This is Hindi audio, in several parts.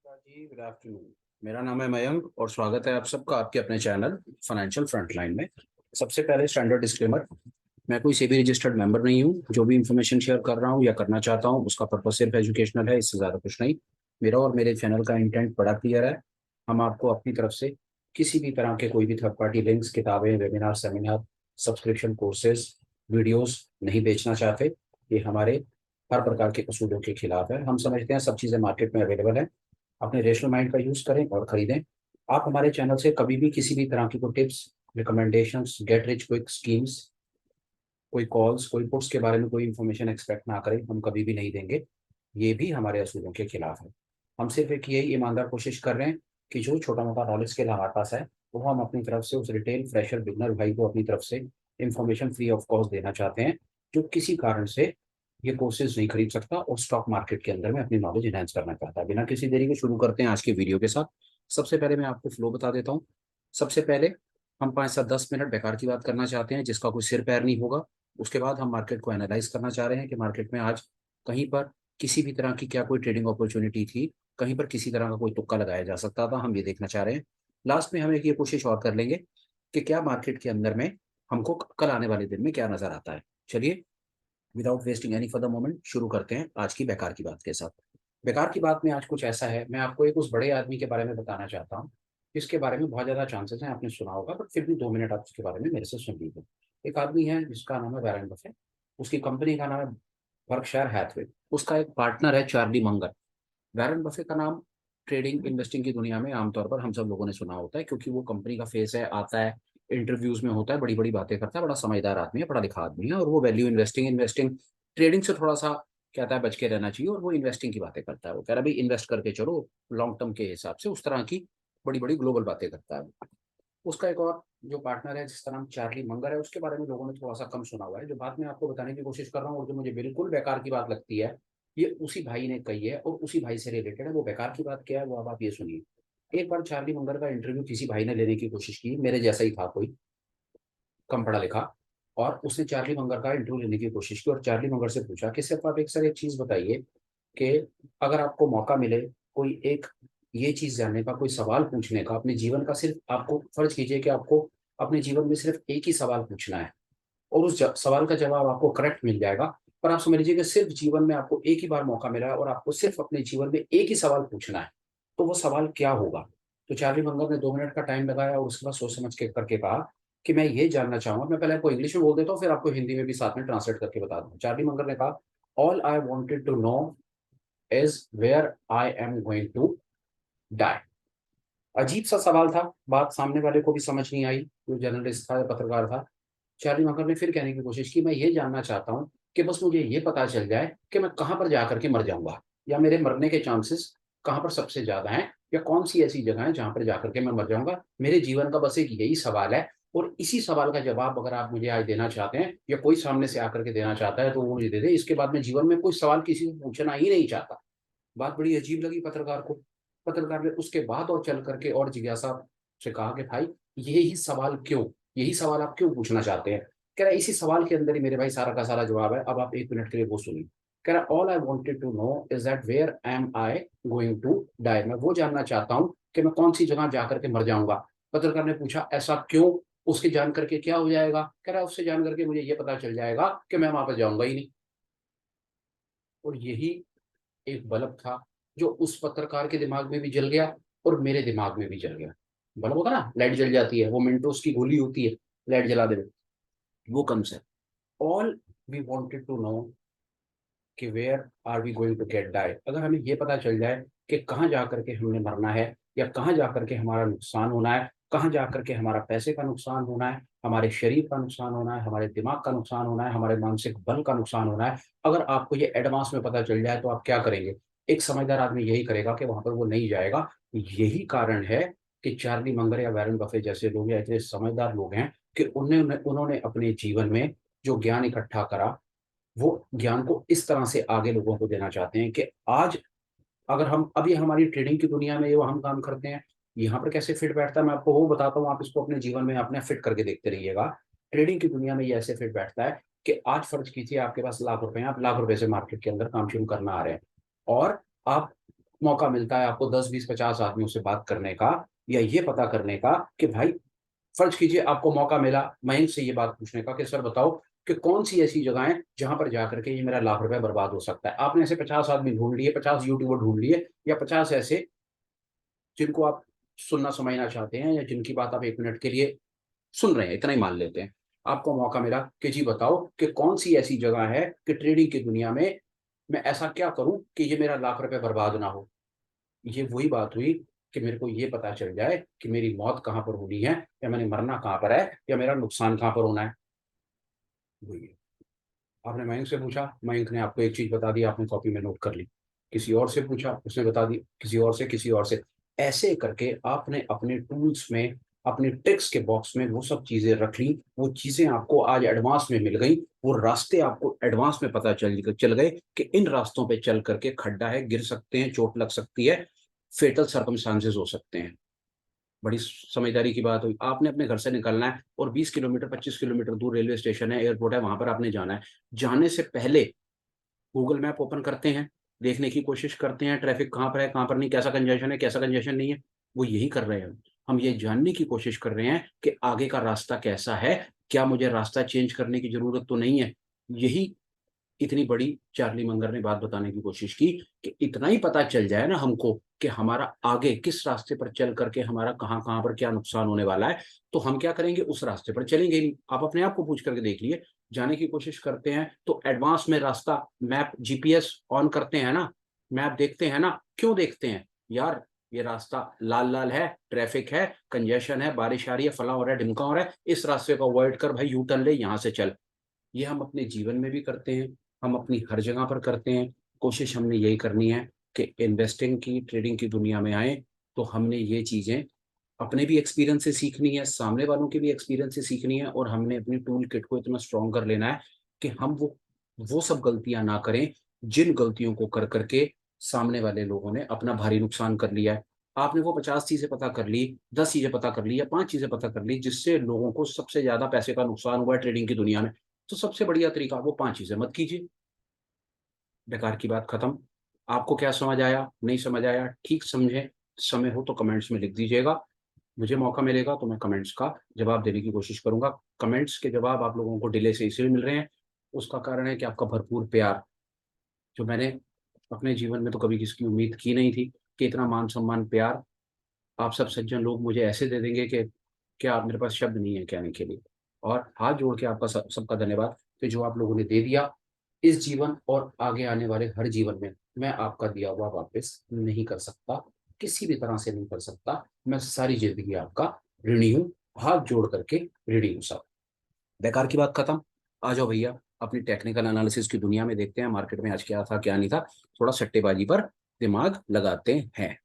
जी गुड आफ्टरनून। मेरा नाम है मयंक और स्वागत है आप सबका आपके अपने चैनल फाइनेंशियल फ्रंटलाइन में। सबसे पहले स्टैंडर्ड डिस्क्लेमर, मैं कोई सेबी रजिस्टर्ड मेंबर नहीं हूँ। जो भी इंफॉर्मेशन शेयर कर रहा हूँ या करना चाहता हूँ उसका पर्पस सिर्फ एजुकेशनल है, इससे ज़्यादा कुछ नहीं। मेरा और मेरे चैनल का इंटेंट बड़ा क्लियर है। हम आपको अपनी तरफ से किसी भी तरह के कोई भी थर्ड पार्टी लिंक्स, किताबें, webinar, seminar, subscription courses, videos नहीं बेचना चाहते। ये हमारे हर प्रकार के असूलों के खिलाफ है। हम समझते हैं सब चीज़ें मार्केट में अवेलेबल है, अपने रेशनल माइंड का यूज करें और खरीदें। आप हमारे चैनल से कभी भी किसी भी तरह की कोई tips, recommendations, get rich quick schemes, कोई कॉल्स, कोई पुट्स के बारे में कोई इन्फॉर्मेशन एक्सपेक्ट ना करें, हम कभी भी नहीं देंगे। ये भी हमारे असूलों के खिलाफ है। हम सिर्फ एक यही ईमानदार कोशिश कर रहे हैं कि जो छोटा मोटा नॉलेज स्किल हमारे पास है वो हम अपनी तरफ से उस रिटेल फ्रेशर बिगनर भाई को अपनी तरफ से इन्फॉर्मेशन फ्री ऑफ कॉस्ट देना चाहते हैं, जो किसी कारण से ये कोर्सेज नहीं खरीद सकता और स्टॉक मार्केट के अंदर में अपनी नॉलेज एनहेंस करना चाहता है। बिना किसी देरी के शुरू करते हैं आज के वीडियो के साथ। सबसे पहले मैं आपको फ्लो बता देता हूँ। सबसे पहले हम 5 से 10 मिनट बेकार की बात करना चाहते हैं जिसका कोई सिर पैर नहीं होगा। उसके बाद हम मार्केट को एनालाइज करना चाह रहे हैं कि मार्केट में आज कहीं पर किसी भी तरह की क्या कोई ट्रेडिंग अपॉर्चुनिटी थी, कहीं पर किसी तरह का कोई तुक्का लगाया जा सकता था, हम ये देखना चाह रहे हैं। लास्ट में हम एक ये कोशिश और कर लेंगे कि क्या मार्केट के अंदर में हमको कल आने वाले दिन में क्या नजर आता है। चलिए, without wasting any further moment शुरू करते हैं आज की बेकार की बात के साथ। बेकार की बात में आज कुछ ऐसा है, मैं आपको एक उस बड़े आदमी के बारे में बताना चाहता हूँ जिसके बारे में बहुत ज्यादा चांसेस हैं आपने सुना होगा, बट फिर भी 2 मिनट आप उसके बारे में मेरे से सुन लीजिए। एक आदमी है जिसका नाम है वैरेन बफेट। उसकी कंपनी का नाम है बर्कशायर हैथवे। उसका एक पार्टनर है चार्ली मंगर। वैरेन बफे का नाम ट्रेडिंग इन्वेस्टिंग की दुनिया में आमतौर पर हम सब लोगों ने सुना होता है, क्योंकि वो कंपनी का फेस है, आता है, इंटरव्यूज में होता है, बड़ी बड़ी बातें करता है, बड़ा समझदार आदमी है, पढ़ा लिखा आदमी है, और वो वैल्यू इन्वेस्टिंग इन्वेस्टिंग ट्रेडिंग से थोड़ा सा कहता है बच के रहना चाहिए, और वो इन्वेस्टिंग की बातें करता है। वो कह रहा है भाई इन्वेस्ट करके चलो लॉन्ग टर्म के हिसाब से, उस तरह की बड़ी बड़ी ग्लोबल बातें करता है। उसका एक और जो पार्टनर है जिसका नाम चार्ली मंगर है, उसके बारे में लोगों ने थोड़ा सा कम सुना हुआ है। जो बात मैं आपको बताने की कोशिश कर रहा हूँ और जो मुझे बिल्कुल बेकार की बात लगती है, ये उसी भाई ने कही है और उसी भाई से रिलेटेड है। वो बेकार की बात क्या है वो अब आप ये सुनिए। एक बार चार्ली मंगर का इंटरव्यू किसी भाई ने लेने की कोशिश की, मेरे जैसा ही था कोई, कम पढ़ा लिखा, और उसने चार्ली मंगर का इंटरव्यू लेने की कोशिश की और चार्ली मंगर से पूछा कि सिर्फ आप एक सर एक चीज बताइए कि अगर आपको मौका मिले कोई एक ये चीज जानने का, कोई सवाल पूछने का, अपने जीवन का, सिर्फ आपको फर्ज कीजिए कि आपको अपने जीवन में सिर्फ एक ही सवाल पूछना है और उस सवाल का जवाब आपको करेक्ट मिल जाएगा। पर आप समझ लीजिए कि सिर्फ जीवन में आपको एक ही बार मौका मिला है और आपको सिर्फ अपने जीवन में एक ही सवाल पूछना है, तो वो सवाल क्या होगा? तो चार्ली मंगर ने 2 मिनट का टाइम लगाया और उसके बाद सोच समझ के करके कहा कि मैं ये जानना चाहूंगा। मैं पहले आपको इंग्लिश में बोल देता हूँ, फिर आपको हिंदी में भी साथ में ट्रांसलेट करके बता दूँ। चार्ली मंगर ने कहा, all I wanted to know is where I am going to die. अजीब सा सवाल था, बात सामने वाले को भी समझ नहीं आई, जो जर्नलिस्ट था या पत्रकार था। चार्ली मकर ने फिर कहने की कोशिश की, मैं ये जानना चाहता हूँ कि बस मुझे ये पता चल जाए कि मैं कहाँ पर जाकर के मर जाऊंगा, या मेरे मरने के चांसेस कहाँ पर सबसे ज्यादा हैं, या कौन सी ऐसी जगह है जहां पर जाकर के मैं मर जाऊंगा। मेरे जीवन का बस एक यही सवाल है, और इसी सवाल का जवाब अगर आप मुझे आज देना चाहते हैं या कोई सामने से आकर के देना चाहता है तो वो मुझे दे दे। इसके बाद मैं जीवन में कोई सवाल किसी से पूछना ही नहीं चाहता। बात बड़ी अजीब लगी पत्रकार को। पत्रकार ने उसके बाद और चल करके और जिज्ञासा से कहा कि भाई यही सवाल क्यों, यही सवाल आप क्यों पूछना चाहते हैं? कह रहा इसी सवाल के अंदर ही मेरे भाई सारा का सारा जवाब है। अब आप 1 मिनट के लिए वो सुनिए। कह रहा all I wanted to know is that where am I going to die. मैं वो जानना चाहता हूँ कि मैं कौन सी जगह जाकर के मर जाऊंगा। पत्रकार ने पूछा ऐसा क्यों, उसके जान करके क्या हो जाएगा? कह रहा उससे जान करके मुझे ये पता चल जाएगा कि मैं वहां पर जाऊंगा ही नहीं। और यही एक बल्ब था जो उस पत्रकार के दिमाग में भी जल गया और मेरे दिमाग में भी जल गया। बल्ब होता ना, लाइट जल जाती है, वो मिंटोस की गोली होती है लाइट जला दे, वो concept. All we wanted to know कि where are we going to get die. अगर हमें ये पता चल जाए कि कहाँ जा करके हमने मरना है, या कहाँ जा करके हमारा नुकसान होना है, कहाँ जा करके हमारा पैसे का नुकसान होना है, हमारे शरीर का नुकसान होना है, हमारे दिमाग का नुकसान होना है, हमारे मानसिक बल का नुकसान होना है, अगर आपको ये एडवांस में पता चल जाए तो आप क्या करेंगे? एक समझदार आदमी यही करेगा कि वहां पर वो नहीं जाएगा। यही कारण है कि चार्ली मंगर या वैरेन बफे जैसे लोग या इतने समझदार लोग हैं कि उन्होंने उन्होंने अपने जीवन में जो ज्ञान इकट्ठा करा, वो ज्ञान को इस तरह से आगे लोगों को देना चाहते हैं कि आज अगर हम अभी हमारी ट्रेडिंग की दुनिया में जो हम काम करते हैं, यहाँ पर कैसे फिट बैठता है मैं आपको वो बताता हूँ। आप इसको अपने जीवन में अपने फिट करके देखते रहिएगा। ट्रेडिंग की दुनिया में ये ऐसे फिट बैठता है कि आज फर्ज कीजिए आपके पास लाख रुपए हैं, आप लाख रुपए से मार्केट के अंदर काम शुरू करना आ रहे हैं, और आप मौका मिलता है आपको 10 20 50 आदमियों से बात करने का, या ये पता करने का कि भाई, फर्ज कीजिए आपको मौका मिला मयंक से ये बात पूछने का कि सर बताओ कि कौन सी ऐसी जगह है जहां पर जाकर के ये मेरा लाख रुपए बर्बाद हो सकता है। आपने ऐसे 50 आदमी ढूंढ लिए, 50 यूट्यूबर ढूंढ लिए, या 50 ऐसे जिनको आप सुनना समझना चाहते हैं, या जिनकी बात आप 1 मिनट के लिए सुन रहे हैं, इतना ही मान लेते हैं। आपको मौका मिला कि जी बताओ कि कौन सी ऐसी जगह है कि ट्रेडिंग की दुनिया में मैं ऐसा क्या करूं कि ये मेरा लाख रुपए बर्बाद ना हो। ये वही बात हुई कि मेरे को ये पता चल जाए कि मेरी मौत कहाँ पर होनी है, या मैंने मरना कहाँ पर है, या मेरा नुकसान कहाँ पर होना है। वही है। आपने मयंक से पूछा, मयंक ने आपको एक चीज बता दी, आपने कॉपी में नोट कर ली। किसी और से पूछा, उसने बता दी, किसी और से, किसी और से। ऐसे करके आपने अपने टूल्स में, अपने टेक्स के बॉक्स में वो सब चीजें रख ली। वो चीजें आपको आज एडवांस में मिल गई। वो रास्ते आपको एडवांस में पता चल गए कि इन रास्तों पे चल करके खड्डा है, गिर सकते हैं, चोट लग सकती है, फेटल सर्कमस्टांसेस हो सकते हैं। बड़ी समझदारी की बात हुई। आपने अपने घर से निकलना है और 20 किलोमीटर 25 किलोमीटर दूर रेलवे स्टेशन है, एयरपोर्ट है, वहां पर आपने जाना है। जाने से पहले गूगल मैप ओपन करते हैं, देखने की कोशिश करते हैं ट्रैफिक कहाँ पर है, कहाँ पर नहीं, कैसा कंजेशन है, कैसा कंजेशन नहीं है। वो यही कर रहे हैं। हम ये जानने की कोशिश कर रहे हैं कि आगे का रास्ता कैसा है, क्या मुझे रास्ता चेंज करने की जरूरत तो नहीं है। यही इतनी बड़ी चार्ली मंगर ने बात बताने की कोशिश की कि इतना ही पता चल जाए ना हमको कि हमारा आगे किस रास्ते पर चल करके हमारा कहाँ कहाँ पर क्या नुकसान होने वाला है, तो हम क्या करेंगे, उस रास्ते पर चलेंगे ही। आप अपने आप को पूछ करके देख लिए। जाने की कोशिश करते हैं तो एडवांस में रास्ता मैप जीपीएस ऑन करते हैं ना, मैप देखते हैं ना। क्यों देखते हैं यार, ये रास्ता लाल लाल है, ट्रैफिक है, कंजेशन है, बारिश आ रही है, फला हो रहा है, ढिमका हो रहा है, इस रास्ते को अवॉइड कर भाई, यू टर्न ले, यहाँ से चल। ये हम अपने जीवन में भी करते हैं, हम अपनी हर जगह पर करते हैं। कोशिश हमने यही करनी है कि इन्वेस्टिंग की, ट्रेडिंग की दुनिया में आए तो हमने ये चीजें अपने भी एक्सपीरियंस से सीखनी है, सामने वालों के भी एक्सपीरियंस से सीखनी है, और हमने अपनी टूल किट को इतना स्ट्रॉन्ग कर लेना है कि हम वो सब गलतियां ना करें जिन गलतियों को कर करके सामने वाले लोगों ने अपना भारी नुकसान कर लिया है। आपने वो 50 चीजें पता कर ली, 10 चीजें पता कर ली, या 5 चीजें पता कर ली जिससे लोगों को सबसे ज्यादा पैसे का नुकसान हुआ है ट्रेडिंग की दुनिया में, तो सबसे बढ़िया तरीका वो 5 चीजें मत कीजिए। बेकार की बात खत्म। आपको क्या समझ आया, नहीं समझ आया, ठीक समझे, समय हो तो कमेंट्स में लिख दीजिएगा। मुझे मौका मिलेगा तो मैं कमेंट्स का जवाब देने की कोशिश करूंगा। कमेंट्स के जवाब आप लोगों को डिले से इसलिए मिल रहे हैं, उसका कारण है कि आपका भरपूर प्यार, जो मैंने अपने जीवन में तो कभी किसी की उम्मीद की नहीं थी कि इतना मान सम्मान प्यार आप सब सज्जन लोग मुझे ऐसे दे देंगे कि क्या, मेरे पास शब्द नहीं है कहने के लिए। और हाथ जोड़ के आपका सबका धन्यवाद कि जो आप लोगों ने दे दिया इस जीवन और आगे आने वाले हर जीवन में, मैं आपका दिया हुआ वापस नहीं कर सकता, किसी भी तरह से नहीं कर सकता। मैं सारी जिंदगी आपका ऋणी हूँ, हाथ जोड़ करके ऋणी हूँ साहब। बेकार की बात खत्म। आ जाओ भैया, अपनी टेक्निकल एनालिसिस की दुनिया में देखते हैं मार्केट में आज क्या था क्या नहीं था। थोड़ा सट्टेबाजी पर दिमाग लगाते हैं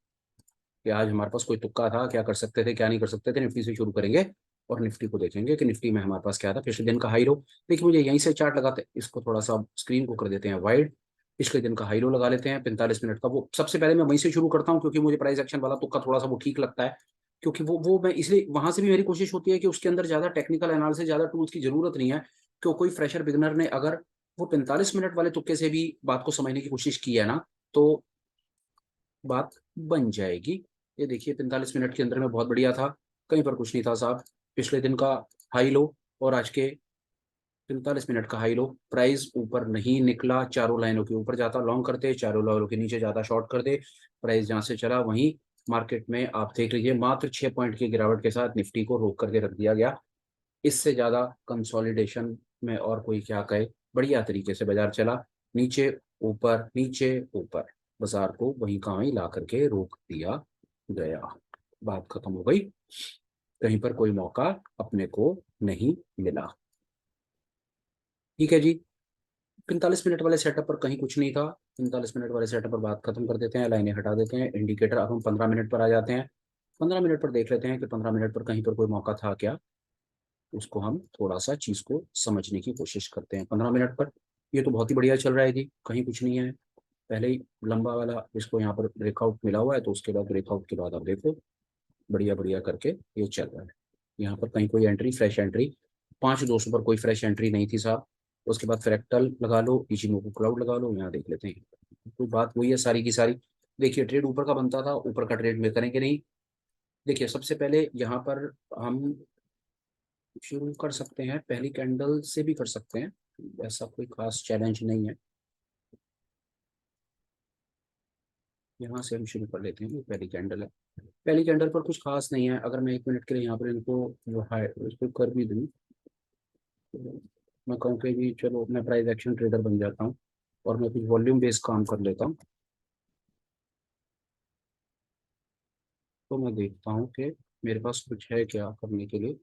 कि आज हमारे पास कोई तुक्का था, क्या कर सकते थे क्या नहीं कर सकते थे। निफ्टी से शुरू करेंगे और निफ्टी को देखेंगे कि निफ्टी में हमारे पास क्या था पिछले दिन का हाई लो। देखिए मुझे यहीं से चार्ट लगाते हैं, इसको थोड़ा सा स्क्रीन को कर देते हैं वाइड। पिछले दिन का हाई लो लगा लेते हैं 45 मिनट का। वो सबसे पहले मैं वहीं से शुरू करता हूँ क्योंकि मुझे प्राइस एक्शन वाला तुक्का थोड़ा सा वो ठीक लगता है। क्योंकि वो मैं इसलिए वहां से भी मेरी कोशिश होती है कि उसके अंदर ज्यादा टेक्निकल एनालिसिस, ज्यादा टूल्स की जरूरत नहीं है। क्यों, कोई फ्रेशर बिगनर ने अगर वो 45 मिनट वाले तुक्के से भी बात को समझने की कोशिश की है ना, तो बात बन जाएगी। ये देखिए 45 मिनट के अंदर में बहुत बढ़िया था, कहीं पर कुछ नहीं था साहब। पिछले दिन का हाई लो और आज के 45 मिनट का हाई लो, प्राइस ऊपर नहीं निकला, चारों लाइनों के ऊपर जाता लॉन्ग करते, चारों लाइनों के नीचे जाता शॉर्ट कर दे। प्राइस जहां से चला वहीं मार्केट में आप देख लीजिए मात्र 6 पॉइंट की गिरावट के साथ निफ्टी को रोक करके रख दिया गया। इससे ज्यादा कंसोलिडेशन में और कोई क्या कहे, बढ़िया तरीके से बाजार चला, नीचे ऊपर नीचे ऊपर, बाजार को वहीं का वहीं ला करके रोक दिया गया। बात खत्म हो गई, कहीं पर कोई मौका अपने को नहीं मिला। ठीक है जी, 45 मिनट वाले सेटअप पर कहीं कुछ नहीं था। 45 मिनट वाले सेटअप पर बात खत्म कर देते हैं, लाइनें हटा देते हैं, इंडिकेटर। अब हम 15 मिनट पर आ जाते हैं। 15 मिनट पर देख लेते हैं कि 15 मिनट पर कहीं पर कोई मौका था क्या। उसको हम थोड़ा सा चीज को समझने की कोशिश करते हैं। 15 मिनट पर ये तो बहुत ही बढ़िया चल रहा है जी, कहीं कुछ नहीं है। पहले ही लंबा वाला इसको यहाँ पर ब्रेकआउट मिला हुआ है, तो उसके बाद ब्रेकआउट के बाद आप देखो बढ़िया बढ़िया करके ये चल रहा है। यहाँ पर कहीं कोई एंट्री, फ्रेश एंट्री 5,200 पर कोई फ्रेश एंट्री नहीं थी साहब। उसके बाद फ्रैक्टल लगा लो, इचिनोकुर क्लाउड लगा लो, यहाँ देख लेते हैं। कोई बात वही है सारी की सारी। देखिए ट्रेड ऊपर का बनता था, ऊपर का ट्रेड में करेंगे नहीं। देखिए सबसे पहले यहाँ पर हम शुरू कर सकते हैं, पहली कैंडल से भी कर सकते हैं, ऐसा कोई खास चैलेंज नहीं है। यहाँ से हम शुरू कर लेते हैं, ये पहली कैंडल है। पहली कैंडल पर कुछ खास नहीं है। अगर मैं 1 मिनट के लिए यहाँ पर इनको जो है इसको कर भी दूँ, तो मैं कहूँ कि जी चलो मैं प्राइस एक्शन ट्रेडर बन जाता हूँ और मैं कुछ वॉल्यूम बेस्ड काम कर लेता हूँ। तो मैं देखता हूँ कि मेरे पास कुछ है क्या करने के लिए,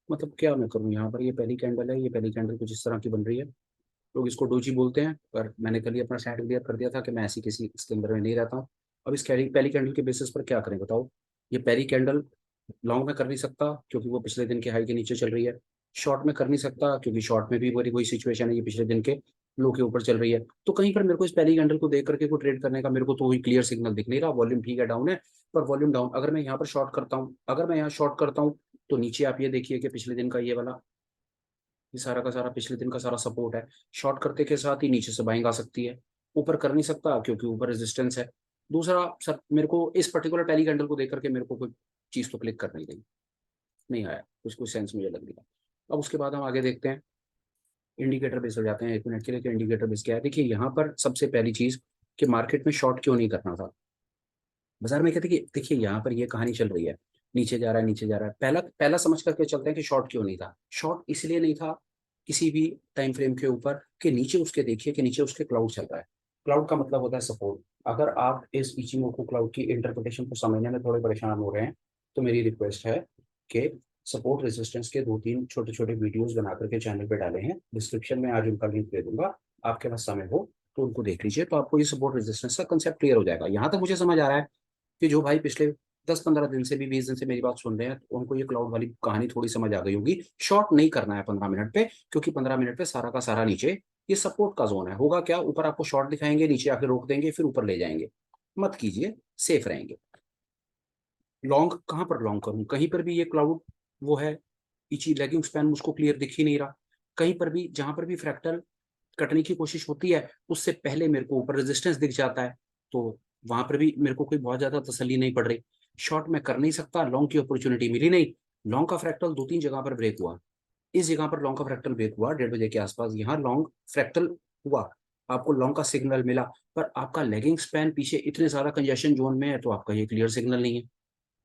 मतलब क्या मैं करूँ। यहाँ पर ये पहली कैंडल है, ये पहली कैंडल कुछ इस तरह की बन रही है। लोग इसको डोजी बोलते हैं, पर मैंने कल ही अपना साइड क्लियर कर दिया था कि मैं ऐसी किसी इसके अंदर में नहीं रहता हूँ। अब इस पहली कैंडल के बेसिस पर क्या करें बताओ। ये पहली कैंडल लॉन्ग में कर नहीं सकता क्योंकि वो पिछले दिन के हाई के नीचे चल रही है। शॉर्ट में कर नहीं सकता क्योंकि शॉर्ट में भी वही वही सिचुएशन है, ये पिछले दिन के लो के ऊपर चल रही है। तो कहीं पर मेरे को इस पहली कैंडल को देख करके कोई ट्रेड करने का मेरे को तो कोई क्लियर सिग्नल दिख नहीं रहा। वॉल्यूम ठीक है डाउन है, पर वॉल्यूम डाउन। अगर मैं यहाँ पर शॉर्ट करता हूँ, अगर मैं यहाँ शॉर्ट करता हूँ, तो नीचे आप ये देखिए कि पिछले दिन का ये वाला, ये सारा का सारा पिछले दिन का सारा सपोर्ट है। शॉर्ट करते के साथ ही नीचे से बाइंग आ सकती है। ऊपर कर नहीं सकता क्योंकि ऊपर रेजिस्टेंस है। दूसरा सर, मेरे को इस पर्टिकुलर पहली कैंडल को देख करके मेरे को कोई चीज तो क्लिक कर नहीं रही, नहीं आया कुछ कुछ सेंस मुझे लग रहा। अब उसके बाद हम आगे देखते हैं, इंडिकेटर बेस हो जाते हैं 1 मिनट के लिए कि इंडिकेटर बेस क्या है। देखिए यहाँ पर सबसे पहली चीज कि मार्केट में शॉर्ट क्यों नहीं करना था। बाजार में कहते कि देखिए यहाँ पर ये कहानी चल रही है, नीचे जा रहा है नीचे जा रहा है। पहला पहला समझ करके चलते हैं कि शॉर्ट क्यों नहीं था। शॉर्ट इसलिए नहीं था किसी भी टाइम फ्रेम के ऊपर कि नीचे उसके देखिए कि नीचे उसके क्लाउड चल रहा है। क्लाउड का मतलब होता है सपोर्ट। अगर आप इस इचिमोकू क्लाउड की इंटरप्रिटेशन को समझने में थोड़े परेशान हो रहे हैं, तो मेरी रिक्वेस्ट है कि सपोर्ट रेजिस्टेंस के 2-3 छोटे छोटे वीडियोस बना करके चैनल पे डाले हैं, डिस्क्रिप्शन में आज उनका लिंक दे दूंगा। आपके पास समय हो तो उनको देख लीजिए, तो आपको ये सपोर्ट रेजिस्टेंस का कंसेप्ट क्लियर हो जाएगा। यहाँ तक मुझे समझ आ रहा है कि जो भाई पिछले 10-15 दिन से भी 20 दिन से मेरी बात सुन रहे हैं, तो उनको ये क्लाउड वाली कहानी थोड़ी समझ आ गई होगी। शॉर्ट नहीं करना है 15 मिनट पे, क्योंकि 15 मिनट पे सारा का सारा नीचे ये सपोर्ट का जोन है। होगा क्या, ऊपर आपको शॉर्ट दिखाएंगे, नीचे आके रोक देंगे, फिर ऊपर ले जाएंगे। मत कीजिए, सेफ रहेंगे। लॉन्ग कहाँ पर लॉन्ग करूं, कहीं पर भी ये क्लाउड वो है, इची लेगिंग स्पैन मुझको क्लियर दिख ही नहीं रहा। कहीं पर भी जहां पर भी फ्रैक्टल कटने की कोशिश होती है, उससे पहले मेरे को ऊपर रेजिस्टेंस दिख जाता है। तो वहां पर भी मेरे को कोई बहुत ज्यादा तसल्ली नहीं पड़ रही। शॉर्ट में कर नहीं सकता, लॉन्ग की अपॉर्चुनिटी मिली नहीं। लॉन्ग का फ्रैक्टल 2-3 जगह पर ब्रेक हुआ। इस जगह पर लॉन्ग का फ्रैक्टल ब्रेक हुआ 1:30 बजे के आसपास, यहाँ लॉन्ग फ्रैक्टल हुआ, आपको लॉन्ग का सिग्नल मिला। पर आपका लेगिंग स्पैन पीछे इतने ज्यादा कंजेशन जोन में है, तो आपका ये क्लियर सिग्नल नहीं है।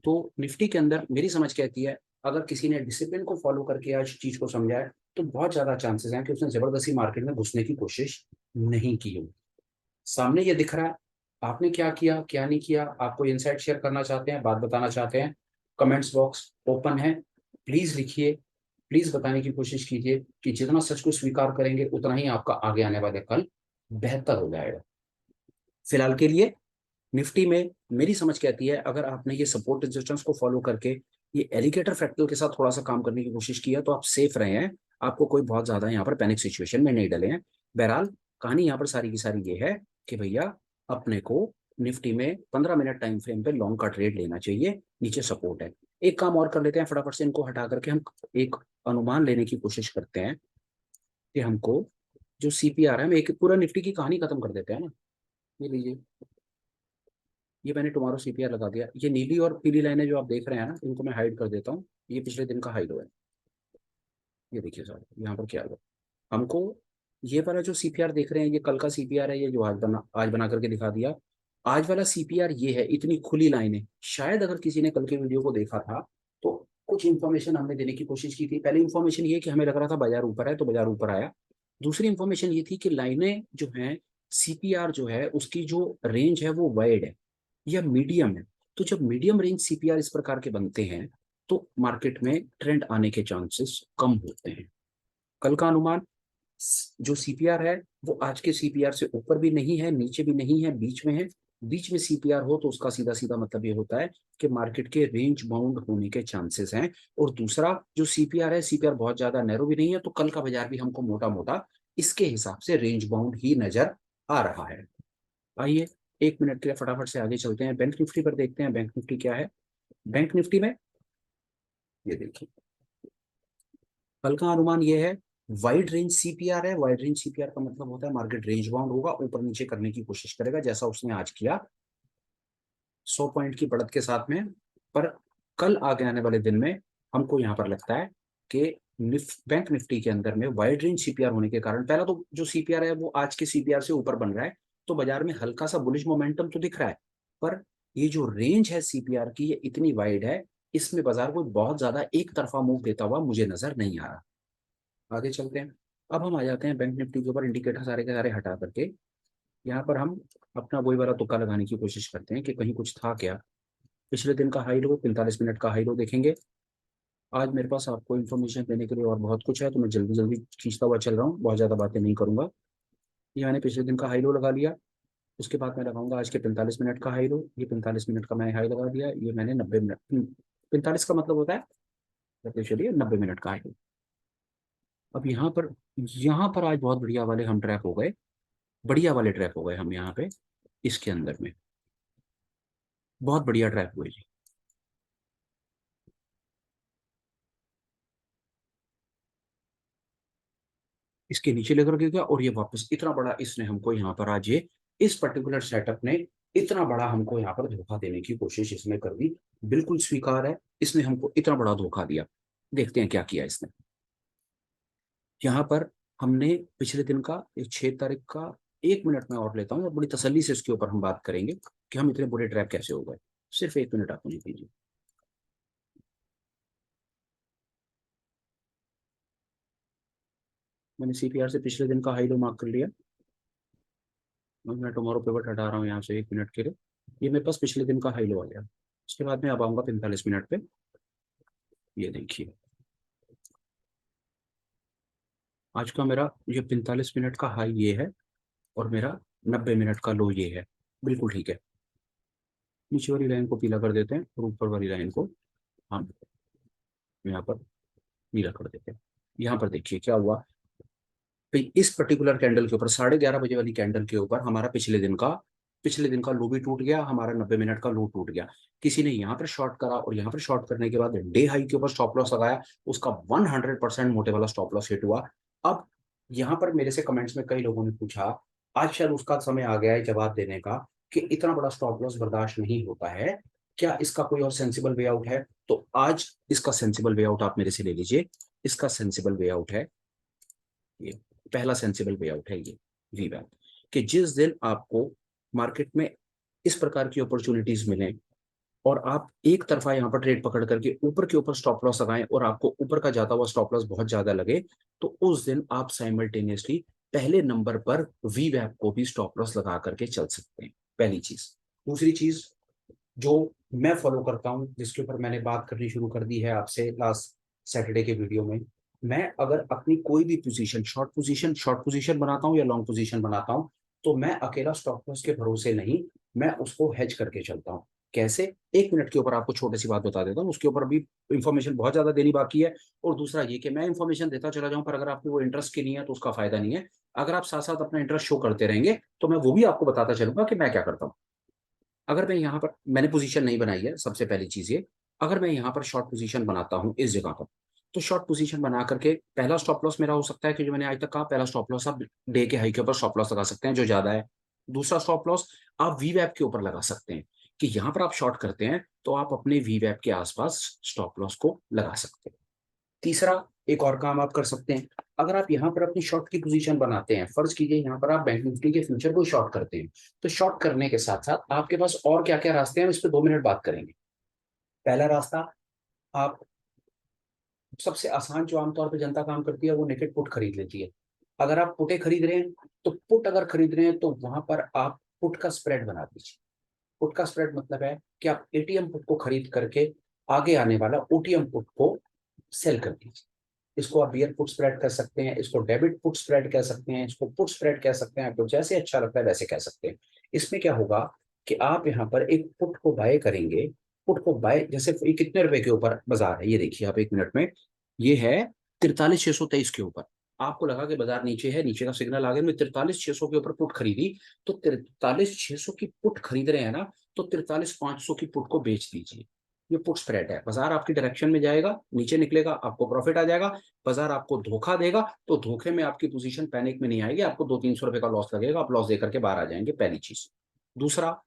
तो निफ्टी के अंदर मेरी समझ कहती है, अगर किसी ने डिसिप्लिन को फॉलो करके आज चीज को समझा है, तो बहुत ज्यादा चांसेस हैं कि उसने जबरदस्ती मार्केट में घुसने की कोशिश नहीं की हो। सामने ये दिख रहा है, आपने क्या किया क्या नहीं किया, आपको इनसाइट शेयर करना चाहते हैं, बात बताना चाहते हैं, कमेंट्स बॉक्स ओपन है। प्लीज लिखिए, प्लीज बताने की कोशिश कीजिए कि जितना सच को स्वीकार करेंगे उतना ही आपका आगे आने वाले कल बेहतर हो जाएगा। फिलहाल के लिए निफ्टी में मेरी समझ कहती है, अगर आपने ये सपोर्ट रेजिस्टेंस को फॉलो करके ये एलिगेटर फ्रैक्टल के साथ थोड़ा सा काम करने की कोशिश की है, तो आप सेफ रहे हैं। आपको कोई बहुत ज्यादा यहाँ पर पैनिक सिचुएशन में नहीं डले हैं। बहरहाल कहानी यहाँ पर सारी की सारी ये है कि भैया अपने को निफ्टी में 15 मिनट टाइम फ्रेम पे लॉन्ग का ट्रेड लेना चाहिए, नीचे सपोर्ट है। एक काम और कर लेते हैं, फटाफट से इनको हटा करके हम एक अनुमान लेने की कोशिश करते हैं कि हमको जो सीपीआर है, हम एक पूरा निफ्टी की कहानी खत्म कर देते हैं ना। ये लीजिए, ये मैंने टुमारो सीपीआर लगा दिया। ये नीली और पीली लाइनें जो आप देख रहे हैं ना, इनको मैं हाइड कर देता हूँ। ये पिछले दिन का हाइड है। ये देखिए सर, यहाँ पर क्या है हमको, ये वाला जो सीपीआर देख रहे हैं, ये कल का सीपीआर है, ये जो आज बना करके दिखा दिया। आज वाला सीपीआर ये है, इतनी खुली लाइनें। शायद अगर किसी ने कल के वीडियो को देखा था, तो कुछ इन्फॉर्मेशन हमने देने की कोशिश की थी। पहली इन्फॉर्मेशन ये कि हमें लग रहा था बाजार ऊपर है, तो बाजार ऊपर आया। दूसरी इन्फॉर्मेशन ये थी कि लाइनें जो है, सीपीआर जो है उसकी जो रेंज है वो वाइड है या मीडियम है। तो जब मीडियम रेंज सीपीआर इस प्रकार के बनते हैं, तो मार्केट में ट्रेंड आने के चांसेस कम होते हैं। कल का अनुमान, जो सीपीआर है वो आज के सीपीआर से ऊपर भी नहीं है, नीचे भी नहीं है, बीच में है। बीच में सीपीआर हो तो उसका सीधा सीधा मतलब ये होता है कि मार्केट के रेंज बाउंड होने के चांसेस हैं। और दूसरा जो सीपीआर है, सीपीआर बहुत ज्यादा नैरो भी नहीं है, तो कल का बाजार भी हमको मोटा मोटा इसके हिसाब से रेंज बाउंड ही नजर आ रहा है। आइए 1 मिनट के लिए फटाफट से आगे चलते हैं, बैंक निफ्टी पर देखते हैं बैंक निफ्टी क्या है। बैंक निफ्टी में ये देखिए, कल का अनुमान ये है, वाइड रेंज सीपीआर है। वाइड रेंज सीपीआर का मतलब होता है मार्केट रेंज बाउंड होगा, ऊपर नीचे करने की कोशिश करेगा जैसा उसने आज किया। 100 पॉइंट की बढ़त के साथ में। पर कल आगे आने वाले दिन में हमको यहाँ पर लगता है कि बैंक निफ्टी के अंदर में वाइड रेंज सीपीआर होने के कारण, पहला तो जो सीपीआर है वो आज के सीपीआर से ऊपर बन रहा है, तो बाजार में हल्का सा बुलिश मोमेंटम तो दिख रहा है। पर ये जो रेंज है सीपीआर की, ये इतनी वाइड है, इसमें बाजार को बहुत ज्यादा एक तरफा मूव देता हुआ मुझे नजर नहीं आ रहा। आगे चलते हैं। अब हम आ जाते हैं बैंक निफ्टी के ऊपर, इंडिकेटर सारे के सारे हटा करके यहाँ पर हम अपना वही वाला तुक्का लगाने की कोशिश करते हैं कि कहीं कुछ था क्या। पिछले दिन का हाई लो, 45 मिनट का हाई लो देखेंगे। आज मेरे पास आपको इन्फॉर्मेशन देने के लिए और बहुत कुछ है, तो मैं जल्दी जल्दी खींचता हुआ चल रहा हूँ, बहुत ज़्यादा बातें नहीं करूंगा। ये मैंने पिछले दिन का हाई लो लगा लिया, उसके बाद मैं लगाऊंगा आज के 45 मिनट का हाई लो। ये 45 मिनट का मैंने हाई लगा दिया, ये मैंने 90 मिनट, 45 का मतलब होता है चलिए 90 मिनट का हाई लो। अब यहाँ पर आज बहुत बढ़िया वाले हम ट्रैप हो गए, बढ़िया वाले ट्रैप हो गए हम यहाँ पे, इसके अंदर में बहुत बढ़िया ट्रैप हुए जी। इसके नीचे लेकर के गया और ये वापस इतना बड़ा इसने हमको यहाँ पर आज ये इस पर्टिकुलर सेटअप ने इतना बड़ा हमको यहाँ पर धोखा देने की कोशिश इसने कर दी। बिल्कुल स्वीकार है, इसने हमको इतना बड़ा धोखा दिया। देखते हैं क्या किया इसने। यहाँ पर हमने पिछले दिन का 6 तारीख का, 1 मिनट में और लेता हूँ और बड़ी तसल्ली से इसके ऊपर हम बात करेंगे कि हम इतने बुरे ट्रैप कैसे हो गए। सिर्फ 1 मिनट आप मुझे दीजिए। मैंने सीपीआर से पिछले दिन का हाई लो मार्क कर लिया। मैं टुमारो पिवट हटा रहा हूँ यहाँ से 1 मिनट के लिए। ये मेरे पास पिछले दिन का हाई लो आ गया। उसके बाद मैं अब आऊंगा 45 मिनट पे। ये देखिए, आज का मेरा ये 45 मिनट का हाई ये है और मेरा 90 मिनट का लो ये है। बिल्कुल ठीक है। नीचे वाली लाइन को पीला कर देते हैं और ऊपर वाली लाइन को हम यहाँ पर नीला कर देते हैं। यहाँ पर देखिए क्या हुआ। तो इस पर्टिकुलर कैंडल के ऊपर 11:30 बजे वाली कैंडल के ऊपर हमारा पिछले दिन का लो भी टूट गया, हमारा 90 मिनट का लो टूट गया। किसी ने यहाँ पर शॉर्ट करा और यहाँ पर शॉर्ट करने के बाद डे हाई के ऊपर स्टॉप लॉस लगाया, उसका 100% मोटे वाला स्टॉप लॉस हिट हुआ। अब यहाँ पर मेरे से कमेंट्स में कई लोगों ने पूछा, आज शायद उसका समय आ गया है जवाब देने का, कि इतना बड़ा स्टॉप लॉस बर्दाश्त नहीं होता है, क्या इसका कोई और सेंसिबल वे आउट है? तो आज इसका सेंसिबल वे आउट आप मेरे से ले लीजिए। इसका सेंसिबल वे आउट है ये, पहला सेंसिबल वे आउट है ये वीवैप, कि जिस दिन आपको मार्केट में इस प्रकार की अपॉर्चुनिटीज मिले और आप एक तरफा यहाँ पर ट्रेड पकड़ करके ऊपर के ऊपर स्टॉप लॉस लगाएं और आपको ऊपर का जाता हुआ स्टॉप लॉस बहुत ज्यादा लगे, तो उस दिन आप साइमल्टेनियसली पहले नंबर पर वीवैप को भी स्टॉप लॉस लगा करके चल सकते हैं। पहली चीज। दूसरी चीज जो मैं फॉलो करता हूँ, जिसके ऊपर मैंने बात करनी शुरू कर दी है आपसे लास्ट सैटरडे के वीडियो में, मैं अगर अपनी कोई भी पोजीशन शॉर्ट पोजीशन बनाता हूँ या लॉन्ग पोजीशन बनाता हूँ, तो मैं अकेला स्टॉप लॉस के भरोसे नहीं, मैं उसको हेज करके चलता हूँ। कैसे? 1 मिनट के ऊपर आपको छोटी सी बात बता देता हूँ, उसके ऊपर भी इंफॉर्मेशन बहुत ज्यादा देनी बाकी है। और दूसरा ये कि मैं इंफॉर्मेशन देता चला जाऊं, पर अगर आपको वो इंटरेस्ट की नहीं है तो उसका फायदा नहीं है। अगर आप साथ साथ अपना इंटरेस्ट शो करते रहेंगे तो मैं वो भी आपको बताता चलूंगा कि मैं क्या करता हूँ। अगर मैं यहाँ पर, मैंने पोजीशन नहीं बनाई है, सबसे पहली चीज ये, अगर मैं यहाँ पर शॉर्ट पोजीशन बनाता हूँ इस जगह पर, तो शॉर्ट पोजीशन बना करके पहला स्टॉप लॉस मेरा हो सकता है कि जो मैंने आज तक कहा, पहला स्टॉप लॉस आप डे के हाई के ऊपर स्टॉप लॉस लगा सकते हैं जो ज्यादा है। दूसरा स्टॉप लॉस आप वी वैप के ऊपर लगा सकते हैं, कि यहाँ पर आप शॉर्ट करते हैं तो आप अपने वी वैप के आसपास स्टॉप लॉस को लगा सकते हैं। तीसरा, एक और काम आप कर सकते हैं। अगर आप यहाँ पर अपनी शॉर्ट की पोजीशन बनाते हैं, फर्ज कीजिए यहाँ पर आप बैंक निफ्टी के फ्यूचर को शॉर्ट करते हैं, तो शॉर्ट करने के साथ साथ आपके पास और क्या क्या रास्ते हैं, हम इस पर 2 मिनट बात करेंगे। पहला रास्ता, आप सबसे आसान जो आमतौर पर जनता काम करती है वो नेकेड पुट खरीद लेती है। अगर आप पुटे खरीद रहे हैं, तो पुट अगर खरीद रहे हैं तो वहां पर आप पुट का स्प्रेड बना दीजिए। पुट का स्प्रेड मतलब है कि आप एटीएम पुट को खरीद करके आगे आने वाला ओटीएम पुट को सेल कर दीजिए। इसको आप बियर पुट स्प्रेड कर सकते हैं, इसको डेबिट पुट स्प्रेड कह सकते हैं, इसको पुट स्प्रेड कह सकते हैं, आपको जैसे अच्छा लगता है वैसे कह सकते हैं। इसमें क्या होगा कि आप यहाँ पर एक पुट को बाय करेंगे। पुट को बाय, जैसे ये कितने रुपए के ऊपर बाजार है, ये देखिए आप 1 मिनट में, ये है 43,623 के ऊपर। आपको लगा कि बाजार नीचे है, नीचे का सिग्नल आ गया, मैं 43,600 के ऊपर पुट खरीदी, तो 43,600 की पुट खरीद रहे हैं ना, तो 43,500 की पुट को बेच दीजिए। ये पुट स्प्रेड है, बाजार आपकी डायरेक्शन में जाएगा, नीचे निकलेगा, आपको प्रॉफिट आ जाएगा। बाजार आपको धोखा देगा तो धोखे में आपकी पोजीशन पैनिक में नहीं आएगी, आपको 200-300 रुपए का लॉस लगेगा, आप लॉस देकर के बाहर आ जाएंगे, पहली चीज। दूसरा,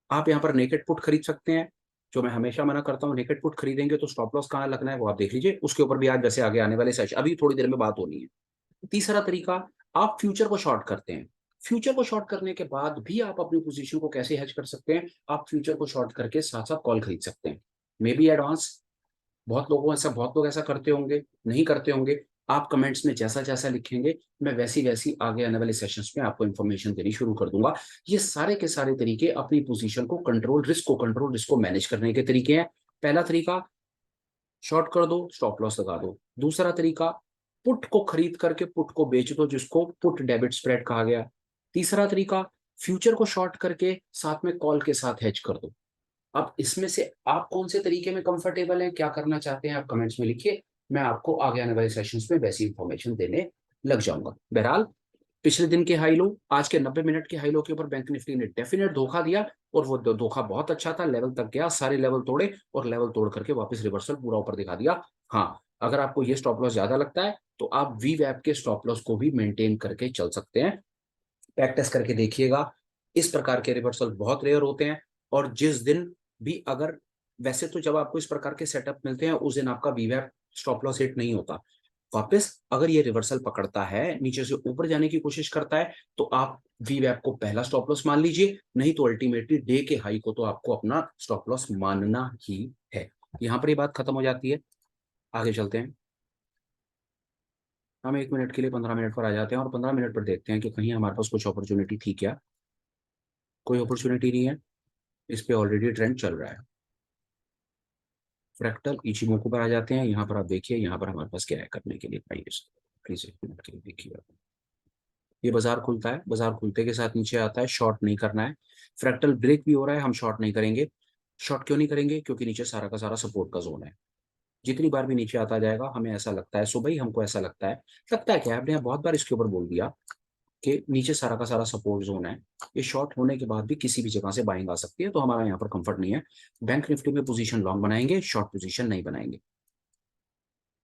आप यहाँ पर नेकेड पुट खरीद सकते हैं, जो मैं हमेशा मना करता हूँ। नेकेड पुट खरीदेंगे तो स्टॉप लॉस कहाँ लगना है वो आप देख लीजिए, उसके ऊपर भी आज वैसे आगे आने वाले सेशन अभी थोड़ी देर में बात होनी है। तीसरा तरीका, आप फ्यूचर को शॉर्ट करते हैं। फ्यूचर को शॉर्ट करने के बाद भी आप अपनी पोजीशन को कैसे हेज कर सकते हैं, आप फ्यूचर को शॉर्ट करके साथ साथ कॉल खरीद सकते हैं, मे बी एडवांस। बहुत लोग ऐसा करते होंगे, नहीं करते होंगे। आप कमेंट्स में जैसा जैसा लिखेंगे मैं वैसी वैसी आगे आने वाले सेशंस में आपको इन्फॉर्मेशन देनी शुरू कर दूंगा। ये सारे के सारे तरीके अपनी पोजीशन को कंट्रोल रिस्क को मैनेज करने के तरीके हैं। पहला तरीका, शॉर्ट कर दो, स्टॉप लॉस लगा दो। दूसरा तरीका, पुट को खरीद करके पुट को बेच दो, जिसको पुट डेबिट स्प्रेड कहा गया। तीसरा तरीका, फ्यूचर को शॉर्ट करके साथ में कॉल के साथ हेज कर दो। अब इसमें से आप कौन से तरीके में कंफर्टेबल हैं, क्या करना चाहते हैं, आप कमेंट्स में लिखिए। मैं आपको आगे आने वाले सेशंस में वैसी इंफॉर्मेशन देने लग जाऊंगा। बहरहाल, पिछले दिन के हाई लो, आज के 90 मिनट के हाई लो के ऊपर बैंक निफ्टी ने डेफिनेट धोखा दिया, और वो धोखा बहुत अच्छा था। लेवल तक गया, सारे लेवल तोड़े, और लेवल तोड़ करके वापस रिवर्सल पूरा ऊपर दिखा दिया। हाँ, अगर आपको ये स्टॉप लॉस ज्यादा लगता है तो आप वी वैप के स्टॉप लॉस को भी मेंटेन करके चल सकते हैं। बैक टेस्ट करके देखिएगा, इस प्रकार के रिवर्सल बहुत रेयर होते हैं। और जिस दिन भी अगर, वैसे तो जब आपको इस प्रकार के सेटअप मिलते हैं उस दिन आपका वीवैप स्टॉप लॉस हिट नहीं होता। वापस अगर ये रिवर्सल पकड़ता है, नीचे से ऊपर जाने की कोशिश करता है, तो आप वीवैप को पहला स्टॉप लॉस मान लीजिए, नहीं तो अल्टीमेटली डे के हाई को तो आपको अपना स्टॉप लॉस मानना ही है। यहां पर ये बात खत्म हो जाती है। आगे चलते हैं। हम 1 मिनट के लिए 15 मिनट पर आ जाते हैं और 15 मिनट पर देखते हैं कि कहीं हमारे पास कुछ अपॉर्चुनिटी थी क्या। कोई अपॉर्चुनिटी नहीं है, इस पे ऑलरेडी ट्रेंड चल रहा है। फ्रैक्टल इचिमोको पर आ जाते हैं। यहाँ पर आप देखिए, यहाँ पर हमारे पास क्या है करने के लिए, प्लीज प्लीज 1 मिनट के लिए देखिए। ये बाजार खुलता है, बाजार खुलते के साथ नीचे आता है, शॉर्ट नहीं करना है। फ्रैक्टल ब्रेक भी हो रहा है, हम शॉर्ट नहीं करेंगे। शॉर्ट क्यों नहीं करेंगे, क्योंकि नीचे सारा का सारा सपोर्ट का जोन है। जितनी बार भी नीचे आता जाएगा, हमें ऐसा लगता है, सुबह ही हमको ऐसा लगता है क्या, आपने बहुत बार इसके ऊपर बोल दिया कि नीचे सारा का सारा सपोर्ट जोन है। ये शॉर्ट होने के बाद भी किसी भी जगह से बाइंग आ सकती है, तो हमारा यहाँ पर कंफर्ट नहीं है। बैंक निफ्टी में पोजीशन लॉन्ग बनाएंगे, शॉर्ट पोजीशन नहीं बनाएंगे।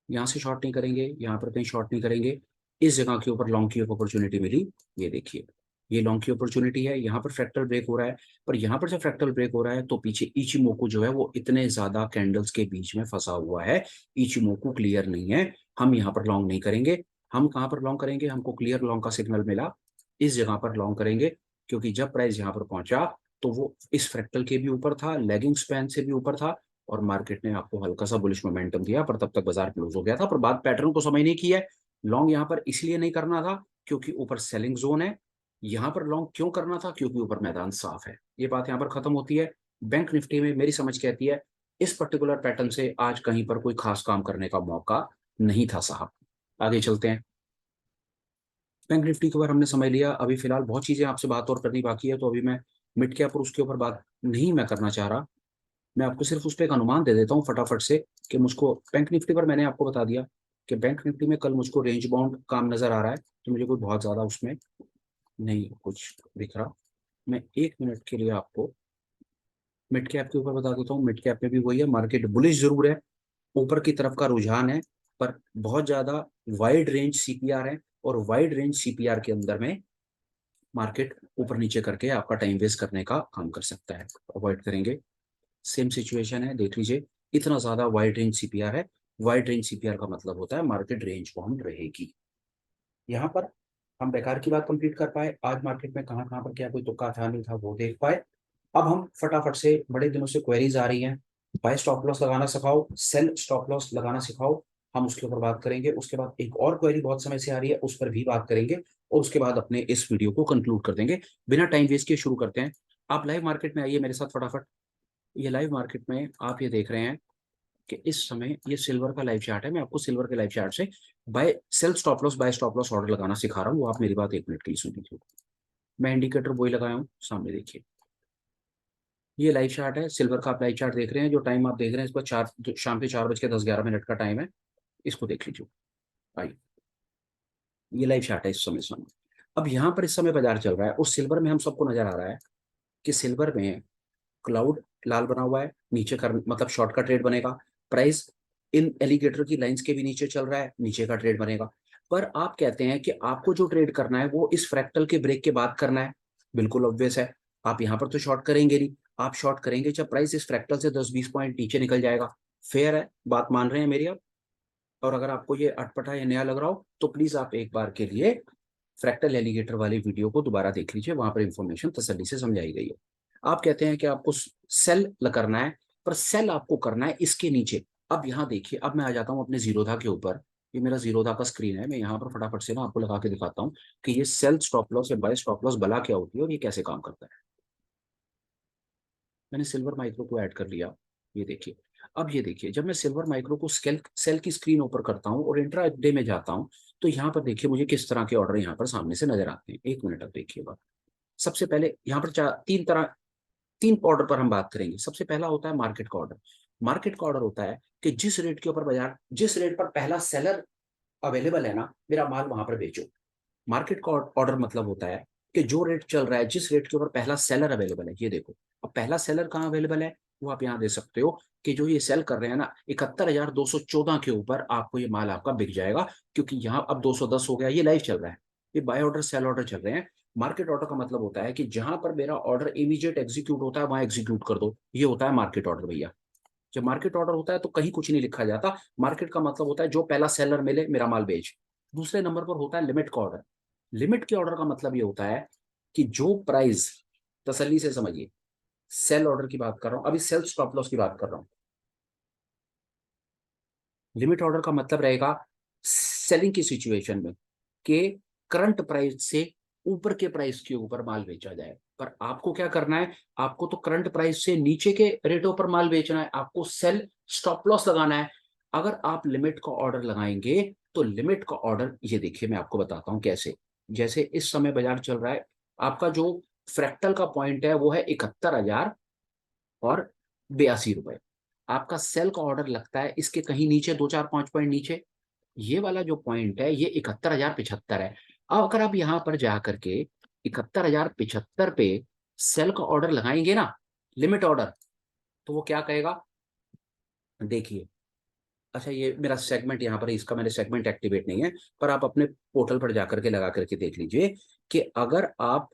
यहाँ से शॉर्ट नहीं करेंगे, यहाँ पर कहीं शॉर्ट नहीं करेंगे। इस जगह के ऊपर लॉन्ग की एक अपॉर्चुनिटी मिली, ये देखिए, ये लॉन्ग की अपॉर्चुनिटी है। यहाँ पर फ्रैक्टल ब्रेक हो रहा है, पर यहाँ पर जब फ्रैक्टल ब्रेक हो रहा है तो पीछे इचिमोकू जो है वो इतने ज्यादा कैंडल्स के बीच में फंसा हुआ है, इचिमोकू क्लियर नहीं है। हम यहाँ पर लॉन्ग नहीं करेंगे। हम कहाँ पर लॉन्ग करेंगे, हमको क्लियर लॉन्ग का सिग्नल मिला, इस जगह पर लॉन्ग करेंगे। क्योंकि जब प्राइस यहाँ पर पहुंचा तो वो इस फ्रैक्टल के भी ऊपर था, लेगिंग स्पैन से भी ऊपर था, और मार्केट ने आपको हल्का सा बुलिश मोमेंटम दिया, पर तब तक बाजार क्लोज हो गया था। पर बात पैटर्न को समझ नहीं की है। लॉन्ग यहाँ पर इसलिए नहीं करना था क्योंकि ऊपर सेलिंग जोन है। यहाँ पर लॉन्ग क्यों करना था, क्योंकि ऊपर मैदान साफ है। ये बात यहाँ पर खत्म होती है। बैंक निफ्टी में मेरी समझ कहती है इस पर्टिकुलर पैटर्न से आज कहीं पर कोई खास काम करने का मौका नहीं था साहब। आगे चलते हैं। बैंक निफ्टी के ऊपर हमने समझ लिया। अभी फिलहाल बहुत चीजें आपसे बात और करनी बाकी है, तो अभी मैं मिड कैप और उसके ऊपर बात नहीं मैं करना चाह रहा। मैं आपको सिर्फ उस पर एक अनुमान दे देता हूँ फटाफट से, कि मुझको बैंक निफ्टी पर मैंने आपको बता दिया कि बैंक निफ्टी में कल मुझको रेंज बाउंड काम नजर आ रहा है, तो मुझे कोई बहुत ज्यादा उसमें नहीं कुछ दिख रहा। मैं 1 मिनट के लिए आपको मिड कैप के ऊपर बता देता हूँ। मिड कैप में भी वही है, मार्केट बुलिश जरूर है, ऊपर की तरफ का रुझान है, पर बहुत ज्यादा वाइड रेंज सीपीआर है, और वाइड रेंज सीपीआर के अंदर में मार्केट ऊपर नीचे करके आपका टाइम वेस्ट करने का काम कर सकता है, अवॉइड करेंगे। सेम सिचुएशन है, देख लीजिए, इतना ज्यादा वाइड रेंज सीपीआर है। वाइड रेंज सीपीआर का मतलब होता है मार्केट रेंज बाउंड रहेगी। यहाँ पर हम बेकार की बात कंप्लीट कर पाए, आज मार्केट में कहाँ कहाँ पर क्या कोई तुक्का था नहीं था वो देख पाए। अब हम फटाफट से, बड़े दिनों से क्वेरीज आ रही हैं, बाय स्टॉप लॉस लगाना सिखाओ, सेल स्टॉप लॉस लगाना सिखाओ। हम उसके ऊपर बात करेंगे। उसके बाद एक और क्वेरी बहुत समय से आ रही है, उस पर भी बात करेंगे, और उसके बाद अपने इस वीडियो को कंक्लूड कर देंगे। बिना टाइम वेस्ट किए शुरू करते हैं। आप लाइव मार्केट में आइए मेरे साथ फटाफट। ये लाइव मार्केट में आप ये देख रहे हैं कि इस समय ये सिल्वर का लाइव चार्ट है। मैं आपको सिल्वर के लाइव चार्ट से buy sell stop loss, buy stop loss order लगाना सिखा रहा हूँ। वो आप मेरी बात 1 मिनट के लिए सुन लीजिए। मैं इंडिकेटर वही लगाया हूँ, सामने देखिए। ये लाइव चार्ट है, सिल्वर का आप लाइव चार्ट देख रहे हैं। जो टाइम आप देख रहे हैं इस पर शाम के 4:10-11 का टाइम है। इसको देख लीजिए। आइए, ये लाइव चार्ट है इस समय। अब यहाँ पर इस समय बाजार चल रहा है, उस सिल्वर में हम सबको नजर आ रहा है कि सिल्वर में क्लाउड लाल बना हुआ है, नीचे का मतलब शॉर्ट का ट्रेड बनेगा। प्राइस इन एलिगेटर की लाइंस के भी नीचे चल रहा है, नीचे का ट्रेड बनेगा। पर आप कहते हैं कि आपको जो ट्रेड करना है वो इस फ्रैक्टल के ब्रेक के बाद करना है। बिल्कुल ऑब्वियस है, आप यहाँ पर तो शॉर्ट करेंगे नहीं। आप शॉर्ट करेंगे जब प्राइस इस फ्रैक्टल से 10-20 पॉइंट नीचे निकल जाएगा। फेयर है, बात मान रहे हैं मेरी आप? और अगर आपको ये अटपटा या नया लग रहा हो तो प्लीज आप एक बार के लिए फ्रैक्टल एलिगेटर वाली वीडियो को दोबारा देख लीजिए, वहां पर इंफॉर्मेशन तसल्ली से समझाई गई है। आप कहते हैं कि आपको सेल करना है, पर सेल आपको करना है इसके नीचे। अब यहाँ देखिए, अब मैं आ जाता हूँ अपने जीरोधा के ऊपर। ये मेरा जीरोधा का स्क्रीन है, मैं यहाँ पर फटाफट से ना आपको लगा के दिखाता हूँ कि ये सेल स्टॉप लॉस या बाय स्टॉप लॉस भला क्या होती है और ये कैसे काम करता है। मैंने सिल्वर माइक्रो को ऐड कर लिया, ये देखिए। अब ये देखिए, जब मैं सिल्वर माइक्रो को सेल की स्क्रीन ओपर करता हूँ और इंट्रा डे में जाता हूँ, तो यहाँ पर देखिए मुझे किस तरह के ऑर्डर यहाँ पर सामने से नजर आते हैं। एक मिनट अब देखिएगा। सबसे पहले यहाँ पर तीन ऑर्डर पर हम बात करेंगे। सबसे पहला होता है मार्केट का ऑर्डर। मार्केट का ऑर्डर होता है कि जिस रेट के ऊपर बाजार, जिस रेट पर पहला सेलर अवेलेबल है ना, मेरा माल वहां पर बेचो। मार्केट का ऑर्डर मतलब होता है कि जो रेट चल रहा है, जिस रेट के ऊपर पहला सेलर अवेलेबल है। ये देखो, अब पहला सेलर कहाँ अवेलेबल है, वो आप यहाँ दे सकते हो कि जो ये सेल कर रहे हैं ना 71,214 के ऊपर आपको ये माल आपका बिक जाएगा, क्योंकि यहाँ अब 210 हो गया, ये लाइव चल रहा है। ये बाय ऑर्डर सेल ऑर्डर चल रहे हैं। मार्केट ऑर्डर का मतलब होता है कि जहां पर मेरा ऑर्डर इमीडिएट एग्जीक्यूट होता है वहां एग्जीक्यूट कर दो, ये होता है मार्केट ऑर्डर भैया। जब मार्केट ऑर्डर होता है तो कहीं कुछ नहीं लिखा जाता। मार्केट का मतलब होता है जो पहला सेलर मिले मेरा माल बेच। दूसरे नंबर पर होता है लिमिट का ऑर्डर। लिमिट के ऑर्डर का मतलब ये होता है कि जो प्राइस, तसल्ली से समझिए, सेल ऑर्डर की बात कर रहा हूं, अभी सेल स्टॉप लॉस की बात कर रहा हूं। लिमिट ऑर्डर का मतलब रहेगा सेलिंग की सिचुएशन में कि करंट प्राइस से ऊपर के प्राइस के ऊपर माल बेचा जाए। पर आपको क्या करना है, आपको तो करंट प्राइस से नीचे के रेटों पर माल बेचना है, आपको सेल स्टॉप लॉस लगाना है। अगर आप लिमिट का ऑर्डर लगाएंगे तो लिमिट का ऑर्डर, ये देखिए मैं आपको बताता हूं कैसे। जैसे इस समय बाजार चल रहा है, आपका जो फ्रैक्टल का पॉइंट है वो है 71,082 रुपए। आपका सेल का ऑर्डर लगता है इसके कहीं नीचे, 2-4-5 पॉइंट नीचे। ये वाला जो पॉइंट है ये 71,075 है। अब अगर आप यहां पर जाकर के 71,075 पे सेल का ऑर्डर लगाएंगे ना, लिमिट ऑर्डर, तो वो क्या कहेगा, देखिए। अच्छा, ये मेरा सेगमेंट यहाँ पर है, इसका मैंने सेगमेंट एक्टिवेट नहीं है, पर आप अपने पोर्टल पर जाकर के लगा करके देख लीजिए कि अगर आप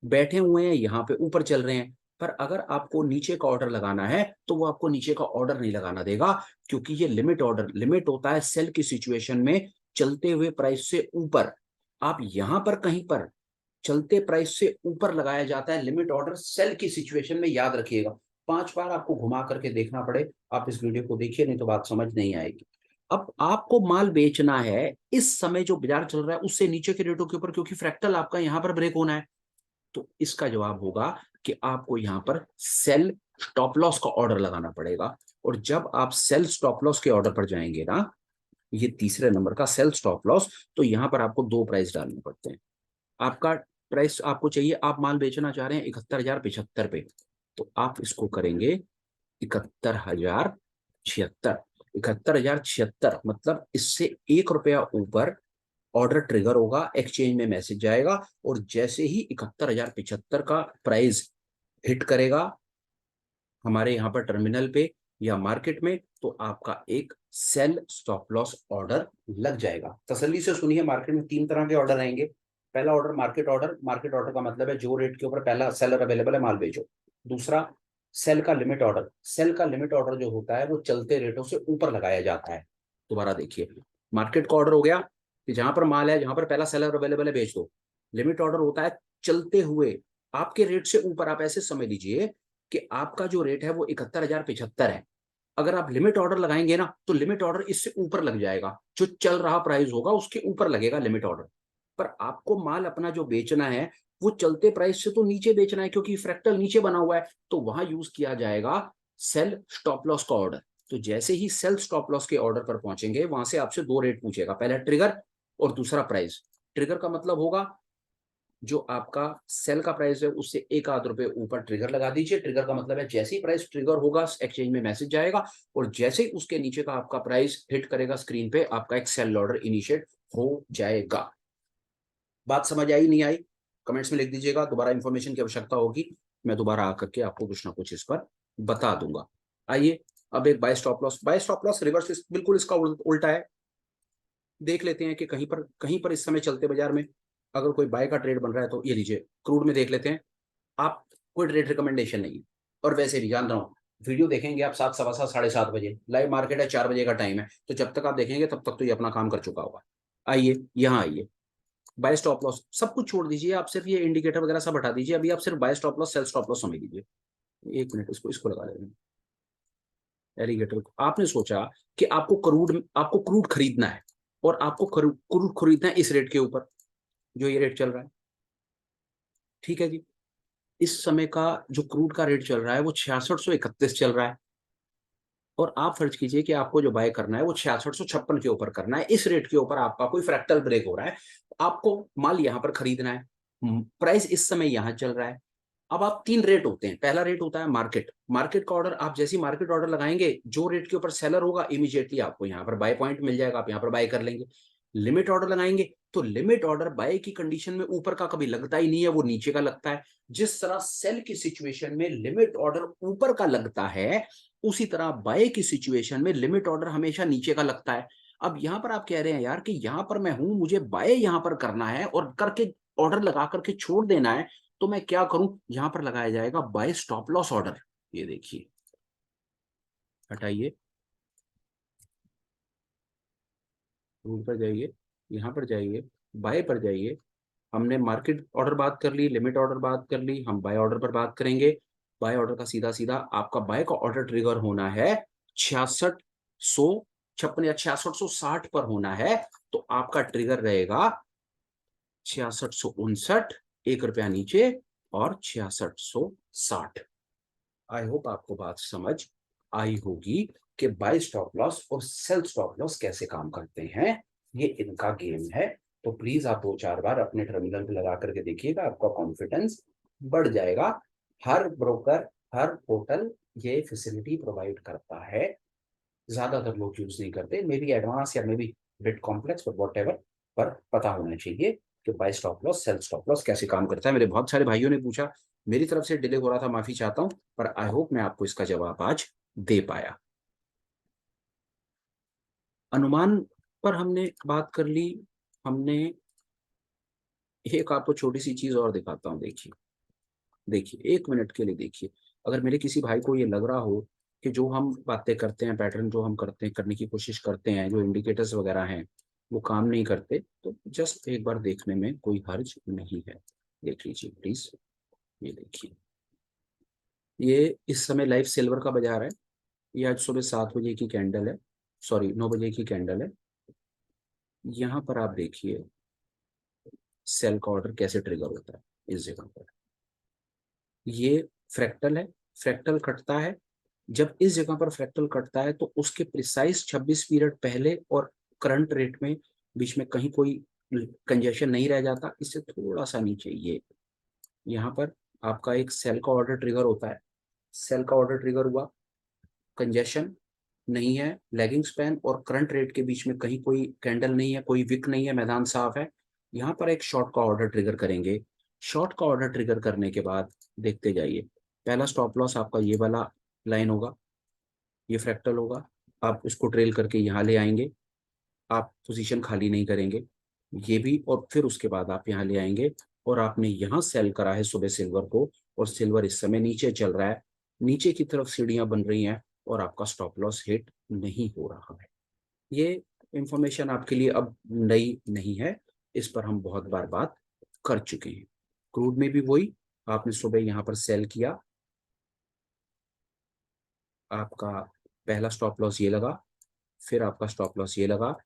बैठे हुए हैं यहाँ पे ऊपर चल रहे हैं, पर अगर आपको नीचे का ऑर्डर लगाना है तो वो आपको नीचे का ऑर्डर नहीं लगाना देगा, क्योंकि ये लिमिट ऑर्डर, लिमिट होता है सेल की सिचुएशन में चलते हुए प्राइस से ऊपर। आप यहां पर कहीं पर चलते प्राइस से ऊपर लगाया जाता है लिमिट ऑर्डर सेल की सिचुएशन में, याद रखिएगा। 5 बार आपको घुमा करके देखना पड़े, आप इस वीडियो को देखिए, नहीं तो बात समझ नहीं आएगी। अब आपको माल बेचना है इस समय जो बाजार चल रहा है उससे नीचे के रेटों के ऊपर, क्योंकि फ्रैक्टल आपका यहां पर ब्रेक होना है। तो इसका जवाब होगा कि आपको यहां पर सेल स्टॉप लॉस का ऑर्डर लगाना पड़ेगा। और जब आप सेल स्टॉप लॉस के ऑर्डर पर जाएंगे ना, ये तीसरे नंबर का सेल स्टॉप लॉस, तो यहां पर आपको दो प्राइस डालने पड़ते हैं। आपका प्राइस आपको चाहिए, आप माल बेचना चाह रहे हैं 71,075 पे, तो आप इसको करेंगे 71,076। 71,076 मतलब इससे 1 रुपया ऊपर ऑर्डर ट्रिगर होगा, एक्सचेंज में मैसेज जाएगा, और जैसे ही 71,075 का प्राइस हिट करेगा हमारे यहाँ पर टर्मिनल पे या मार्केट में, तो आपका एक सेल स्टॉप लॉस ऑर्डर लग जाएगा। तसल्ली से सुनिए, मार्केट में 3 तरह के ऑर्डर आएंगे। पहला order market order. Market order का मतलब है जो रेट के ऊपर पहला सेलर अवेलेबल है माल बेचो। दूसरा, सेल का लिमिट ऑर्डर। सेल का लिमिट ऑर्डर जो होता है वो चलते रेटों से ऊपर लगाया जाता है। दोबारा देखिए, मार्केट का ऑर्डर हो गया कि जहां पर माल है, जहां पर पहला सेलर अवेलेबल है बेच दो। लिमिट ऑर्डर होता है चलते हुए आपके रेट से ऊपर। आप ऐसे समझ लीजिए कि आपका जो रेट है वो 71,075 है। अगर आप लिमिट ऑर्डर लगाएंगे ना तो लिमिट ऑर्डर इससे ऊपर लग जाएगा, जो चल रहा प्राइस होगा उसके ऊपर लगेगा लिमिट ऑर्डर। पर आपको माल अपना जो बेचना है वो चलते प्राइस से तो नीचे बेचना है, क्योंकि फ्रैक्टल नीचे बना हुआ है, तो वहां यूज किया जाएगा सेल स्टॉप लॉस का ऑर्डर। तो जैसे ही सेल स्टॉप लॉस के ऑर्डर पर पहुंचेंगे, वहां से आपसे दो रेट पूछेगा, पहला ट्रिगर और दूसरा प्राइस। ट्रिगर का मतलब होगा जो आपका सेल का प्राइस है उससे 1 आध रुपए ऊपर ट्रिगर लगा दीजिए। ट्रिगर का मतलब है जैसे ही प्राइस ट्रिगर होगा एक्सचेंज में मैसेज जाएगा, और जैसे ही उसके नीचे का आपका प्राइस हिट करेगा स्क्रीन पे, आपका एक सेल ऑर्डर इनिशिएट हो जाएगा। बात समझ आई नहीं आई, कमेंट्स में लिख दीजिएगा। दोबारा इंफॉर्मेशन की आवश्यकता होगी, मैं दोबारा आकर के आपको कुछ ना कुछ इस पर बता दूंगा। आइए, अब एक buy stop loss. Buy stop loss reverse बिल्कुल इसका उल्टा है। देख लेते हैं कि कहीं पर इस समय चलते बाजार में अगर कोई बाय का ट्रेड बन रहा है, तो ये लीजिए क्रूड में देख लेते हैं। आप कोई ट्रेड रिकमेंडेशन नहीं है। और वैसे भी जान रहा हूँ, वीडियो देखेंगे आप 7, सवा 7, 7:30 बजे, लाइव मार्केट है 4 बजे का टाइम है, तो जब तक आप देखेंगे तब तक तो ये अपना काम कर चुका होगा। आइए यहाँ आइए, बाय स्टॉप लॉस सब कुछ छोड़ दीजिए, आप सिर्फ ये इंडिकेटर वगैरह सब हटा दीजिए, अभी आप सिर्फ buy stop loss sell stop loss समझ लीजिए। 1 मिनट, इसको लगा लेंगे। एलिगेटर को आपने सोचा कि आपको क्रूड खरीदना है, और आपको क्रूड खरीदना है इस रेट के ऊपर जो ये रेट चल रहा है, ठीक है जी। इस समय का जो क्रूड का रेट चल रहा है वो 6631 चल रहा है, और आप फर्ज कीजिए कि आपको जो बाय करना है वो 6656 के ऊपर करना है, इस रेट के ऊपर आपका कोई फ्रैक्टल ब्रेक हो रहा है, आपको माल यहां पर खरीदना है, प्राइस इस समय यहां चल रहा है। अब आप 3 रेट होते हैं, पहला रेट होता है मार्केट, मार्केट का ऑर्डर, आप जैसे ही मार्केट ऑर्डर लगाएंगे जो रेट के ऊपर सेलर होगा इमीडिएटली आपको यहाँ पर बाय पॉइंट मिल जाएगा, आप यहाँ पर बाय कर लेंगे। लिमिट ऑर्डर लगाएंगे तो लिमिट ऑर्डर बाय की कंडीशन में ऊपर का कभी लगता ही नहीं है, वो नीचे का लगता है। जिस तरह सेल की सिचुएशन में लिमिट ऑर्डर ऊपर का लगता है, उसी तरह बाय की सिचुएशन में लिमिट ऑर्डर हमेशा नीचे का लगता है। अब यहाँ पर आप कह रहे हैं यार कि यहाँ पर मैं हूं, मुझे बाय यहाँ पर करना है और करके ऑर्डर लगा करके छोड़ देना है, तो मैं क्या करूं, यहां पर लगाया जाएगा बाय स्टॉप लॉस ऑर्डर। ये देखिए, हटाइए, रूल पर जाइए, यहां पर जाइए, बाय पर जाइए। हमने मार्केट ऑर्डर बात कर ली, लिमिट ऑर्डर बात कर ली, हम बाय ऑर्डर पर बात करेंगे। बाय ऑर्डर का सीधा सीधा आपका बाय का ऑर्डर ट्रिगर होना है 6656 या 6660 पर होना है, तो आपका ट्रिगर रहेगा 6659, 1 रुपया नीचे, और 6660। आई होप आपको बात समझ आई होगी कि बाय स्टॉप लॉस और सेल स्टॉप लॉस कैसे काम करते हैं, ये इनका गेम है। तो प्लीज आप 2-4 बार अपने टर्मिनल पे लगा करके देखिएगा, आपका कॉन्फिडेंस बढ़ जाएगा। हर ब्रोकर, हर पोर्टल ये फैसिलिटी प्रोवाइड करता है, ज्यादातर लोग यूज नहीं करते, मे बी एडवांस या may be bit complex, but whatever, पर पता होना चाहिए कि buy stop loss sell stop loss कैसे काम करता है। मेरे बहुत सारे भाइयों ने पूछा, मेरी तरफ से डिले हो रहा था, माफी चाहता हूं, पर आई होप मैं आपको इसका जवाब आज दे पाया। अनुमान पर हमने बात कर ली। हमने एक आपको छोटी सी चीज और दिखाता हूँ, देखिए देखिए, 1 मिनट के लिए देखिए। अगर मेरे किसी भाई को ये लग रहा हो कि जो हम बातें करते हैं, पैटर्न जो हम करते हैं, करने की कोशिश करते हैं, जो इंडिकेटर्स वगैरह हैं वो काम नहीं करते, तो जस्ट एक बार देखने में कोई हर्ज नहीं है। देख लीजिए प्लीज, ये देखिए, ये इस समय लाइव सिल्वर का बाजार है। ये आज सुबह 7 बजे की कैंडल है, सॉरी 9 बजे की कैंडल है। यहाँ पर आप देखिए सेल का ऑर्डर कैसे ट्रिगर होता है इस जगह पर। ये फ्रैक्टल है, फ्रैक्टल कटता है, जब इस जगह पर फ्रैक्टल कटता है तो उसके प्रिसाइज 26 पीरियड पहले और करंट रेट में बीच में कहीं कोई कंजेशन नहीं रह जाता, इससे थोड़ा सा नीचे ये यहाँ पर आपका एक सेल का ऑर्डर ट्रिगर होता है। सेल का ऑर्डर ट्रिगर हुआ, कंजेशन नहीं है, लैगिंग स्पैन और करंट रेट के बीच में कहीं कोई कैंडल नहीं है, कोई विक नहीं है, मैदान साफ है। यहाँ पर एक शॉर्ट का ऑर्डर ट्रिगर करेंगे। शॉर्ट का ऑर्डर ट्रिगर करने के बाद देखते जाइए, पहला स्टॉप लॉस आपका ये वाला लाइन होगा, ये फ्रैक्टल होगा, आप उसको ट्रेल करके यहाँ ले आएंगे, आप पोजीशन खाली नहीं करेंगे, ये भी, और फिर उसके बाद आप यहाँ ले आएंगे, और आपने यहाँ सेल करा है सुबह सिल्वर को, और सिल्वर इस समय नीचे चल रहा है, नीचे की तरफ सीढ़ियां बन रही हैं, और आपका स्टॉप लॉस हिट नहीं हो रहा है। ये इंफॉर्मेशन आपके लिए अब नई नहीं है, इस पर हम बहुत बार बात कर चुके हैं। क्रूड में भी वही, आपने सुबह यहाँ पर सेल किया, आपका पहला स्टॉप लॉस ये लगा, फिर आपका स्टॉप लॉस ये लगा,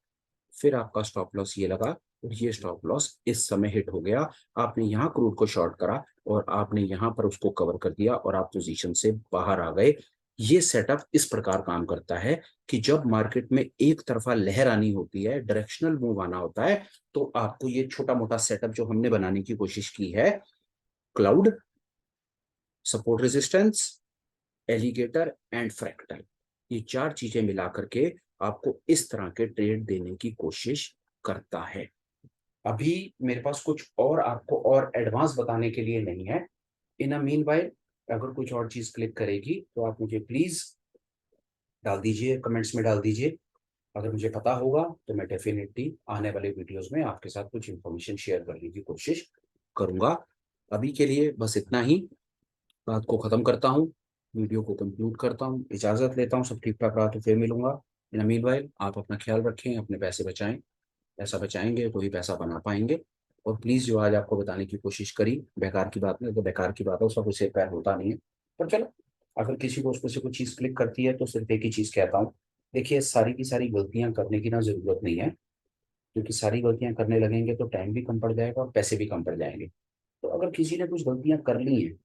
फिर आपका स्टॉप लॉस ये लगा, और ये स्टॉप लॉस इस समय हिट हो गया। आपने यहाँ क्रूड को शॉर्ट करा और आपने यहाँ पर उसको कवर कर दिया और आप पोजीशन से बाहर आ गए। ये सेटअप इस प्रकार काम करता है कि जब मार्केट में एक तरफा लहर आनी होती है, डायरेक्शनल मूव आना होता है, तो आपको ये छोटा मोटा सेटअप जो हमने बनाने की कोशिश की है, cloud, support resistance, alligator and fractal, ये 4 चीजें मिला करके आपको इस तरह के ट्रेड देने की कोशिश करता है। अभी मेरे पास कुछ और आपको और एडवांस बताने के लिए नहीं है। इन अ मीन वाइल अगर कुछ और चीज क्लिक करेगी तो आप मुझे प्लीज डाल दीजिए, कमेंट्स में डाल दीजिए। अगर मुझे पता होगा तो मैं डेफिनेटली आने वाले वीडियोस में आपके साथ कुछ इन्फॉर्मेशन शेयर करने की कोशिश करूंगा। अभी के लिए बस इतना ही। बात को खत्म करता हूँ, वीडियो को कंक्लूड करता हूँ, इजाजत लेता हूँ। सब ठीक ठाक रहा तो फिर मिलूंगा। इन मीनवाइल आप अपना ख्याल रखें, अपने पैसे बचाएं। पैसा बचाएंगे तो ही पैसा बना पाएंगे। और प्लीज जो आज आपको बताने की कोशिश करी, बेकार की बात नहीं, तो बेकार की बात है, उसका कोई सिर पैर होता नहीं है। पर चलो, अगर किसी को उसमें से कोई चीज क्लिक करती है तो सिर्फ एक ही चीज कहता हूँ, देखिए सारी की सारी गलतियां करने की ना जरूरत नहीं है। क्योंकि सारी गलतियां करने लगेंगे तो टाइम भी कम पड़ जाएगा और पैसे भी कम पड़ जाएंगे। तो अगर किसी ने कुछ गलतियां कर ली हैं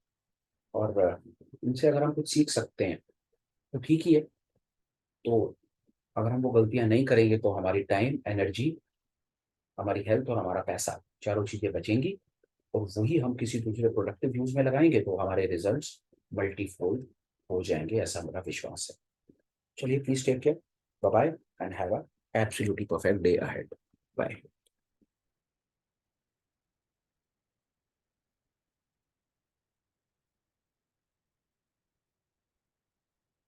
और उनसे अगर हम कुछ सीख सकते हैं तो ठीक ही है। तो अगर हम वो गलतियां नहीं करेंगे तो हमारी टाइम, एनर्जी, हमारी हेल्थ और हमारा पैसा, चारों चीजें बचेंगी। और वही हम किसी दूसरे प्रोडक्टिव यूज में लगाएंगे तो हमारे रिजल्ट्स मल्टीफोल्ड हो जाएंगे, ऐसा मेरा विश्वास है। चलिए, please take care, bye bye, and have a absolutely perfect day ahead. Bye.